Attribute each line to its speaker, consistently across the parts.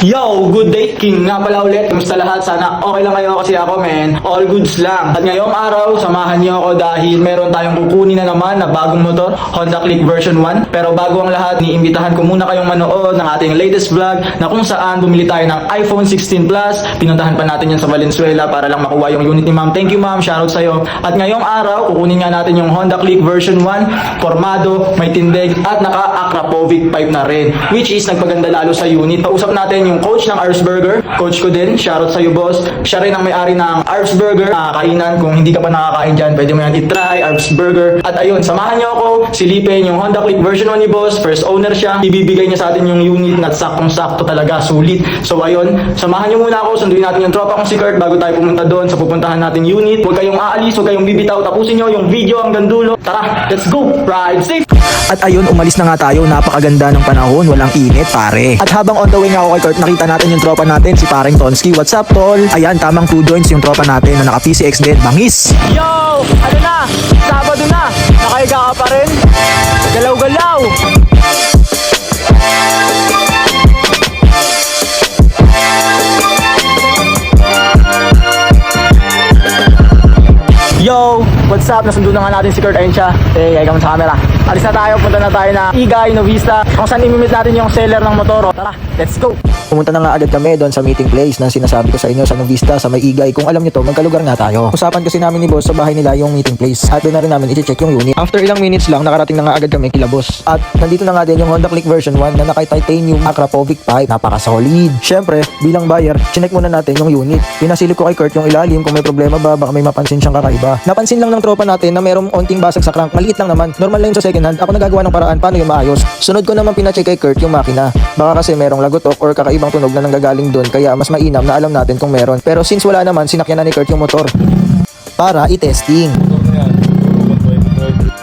Speaker 1: Yo, good day, King nga pala ulit. Kumusta lahat? Sana okay lang kayo kasi ako, men. All goods lang. At ngayong araw, samahan niyo ako dahil meron tayong kukunin na naman na bagong motor, Honda Click version 1. Pero bago ang lahat, niimbitahan ko muna kayong manood ng ating latest vlog na kung saan bumili tayo ng iPhone 16 Plus. Pinuntahan pa natin yan sa Valenzuela para lang makuha yung unit ni ma'am. Thank you, ma'am. Shoutout sa'yo. At ngayong araw, kukunin nga natin yung Honda Click version 1. Formado, may tindig, at naka-Akrapovic pipe na rin. Which is nagpaganda lalo sa unit. Pausap natin yung coach ng Ars Burger. Coach ko din. Shoutout sa'yo, boss. Siya rin ang may-ari ng Ars Burger. Kainan. Kung hindi ka pa nakakain dyan, pwede mo yan i-try. Ars Burger. At ayun, samahan niyo ako. Silipin yung Honda Click version 1 ni boss. First owner siya. Ibibigay niya sa atin yung unit na saktong-sakto talaga. Sulit. So ayun, samahan niyo muna ako. Sunduin natin yung tropa kong si Kurt bago tayo pumunta doon sa pupuntahan natin unit. Huwag kayong aalis. Huwag kayong bibitaw. Tapusin niyo yung video hanggang dulo. Tara, let's go. Ride safe.
Speaker 2: At ayun, umalis na nga tayo. Napakaganda ng panahon. Walang init, pare. At habang on the way nga ako kay Kurt, nakita natin yung tropa natin, si pareng Tonski. What's up, tol? Ayan, tamang 2 joints yung tropa natin na naka PCX din. Bangis!
Speaker 1: Yo! Ano na? Sabado na! Nakahiga ka pa rin? Galaw-galaw! Yo! What's up? Nasundo na nga natin si Kurt. Ayun siya. Ay kamo sa camera. Alis na tayo. Punta na tayo na Igay, Novista. Kung saan imimit natin yung seller ng motor. Tara, let's go!
Speaker 2: Pumunta na nga agad kami doon sa meeting place na sinasabi ko sa inyo sa Novista, sa may Igay. Kung alam nyo to, magkalugar nga tayo. Usapan kasi namin ni boss sa bahay nila yung meeting place. At doon na rin namin i-check yung unit. After ilang minutes lang, nakarating na nga agad kami kila boss. At nandito na nga din yung Honda Click version 1 na naka-titanium Akrapovic pipe. Napaka-solid. Syempre, bilang buyer, chinek muna natin yung unit. Pinasilip ko kay Kurt yung ilalim kung may problema ba, baka may mapansin siyang kakaiba. Napansin lang ng tropa natin na merong onting basag sa crank. Maliit lang naman. Normal lang yun sa second hand. Ako nagagawa ng paraan paano yung maayos. Sunod ko naman pina-check kay Kurt yung makina. Baka kasi merong lagotok or kakaibang tunog na nanggagaling doon, kaya mas mainam na alam natin kung meron. Pero since wala naman, sinakyan na ni Kurt yung motor para i-testing.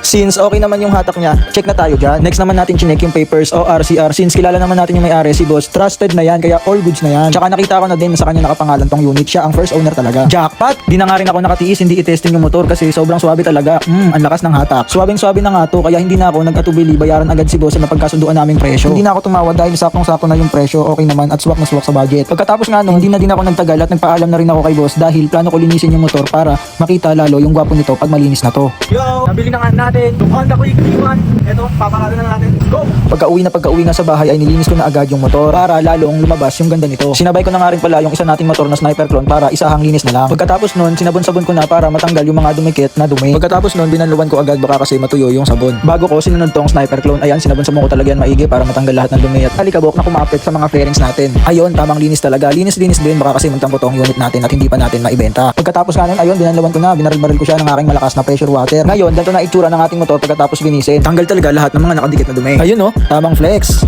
Speaker 2: Since okay naman yung hatak niya, check na tayo dyan. Next naman natin chinek yung papers o RCR. Since kilala naman natin yung may-ari, si boss, trusted na yan, kaya all goods na yan. Tsaka nakita ko na din sa kanya nakapangalan tong unit. Siya ang first owner talaga. Jackpot! Di na nga rin ako nakatiis, hindi i-testing yung motor kasi sobrang swabe talaga. Ang lakas ng hatak. Swabing-swabe na nga to, kaya hindi na ako nag-atubili bayaran agad si boss na pagkasunduan naming presyo. Hindi na ako tumawad dahil saktong-sakto na yung presyo, okay naman at swak na swak sa budget. Pagkatapos nga nun, hindi na din ako nagtagal at nagpaalam na rin ako kay boss dahil plano ko linisin yung motor para makita lalo yung gwapo nito pag malinis na to.
Speaker 1: Yo! Nabili na nga natin yung Honda Click V1. Ito, papakalo na natin. Go!
Speaker 2: Pagka-uwi nga sa bahay ay nilinis ko na agad yung motor para lalong lumabas yung ganda nito. Sinabay ko na nga rin pala yung isa nating motor na Sniper Clone para isahang linis na lang. Pagkatapos nun, sinabon-sabon ko na para matanggal yung mga dumikit na dumi. Pagkatapos nun, binanluban ko agad baka kasi matuyo yung sabon. Bago ko sinunod tong Sniper Clone, ayan, sinabon-sabon ko talaga yan maigi para matanggal lahat ng dumi at alikabok na kumapit sa mga fairings natin. Ayun, tamang linis talaga. Linis-linis din baka kasi magtampo tong unit natin at hindi pa natin maibenta. Pagkatapos nga nun, ayun, binanluban ko na, binaril-baril ko siya ng aking malakas na pressure water. Ngayon, ganito na itsura ng ating motor pagkatapos linisin. Tanggal talaga lahat ng mga nakadikit na dumi. Ayun, no, tamang flex.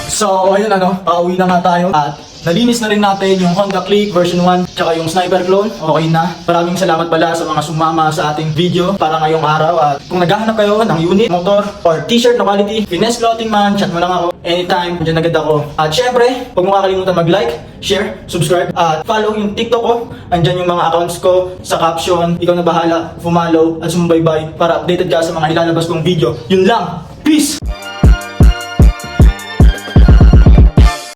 Speaker 1: So, ayun pauwi na nga tayo at nalinis na rin natin yung Honda Click version 1 tsaka yung Sniper Clone. Okay na. Maraming salamat pala sa mga sumama sa ating video para ngayong araw. At kung naghahanap kayo ng unit, motor, or t-shirt na quality, Finesse Clothing man, chat mo lang ako. Anytime, dyan agad ako. At syempre, huwag mo kakalimutan mag-like, share, subscribe, at follow yung TikTok ko. Andyan yung mga accounts ko sa caption. Ikaw na bahala, follow at sumubaybay para updated ka sa mga ilalabas kong video. Yun lang. Peace!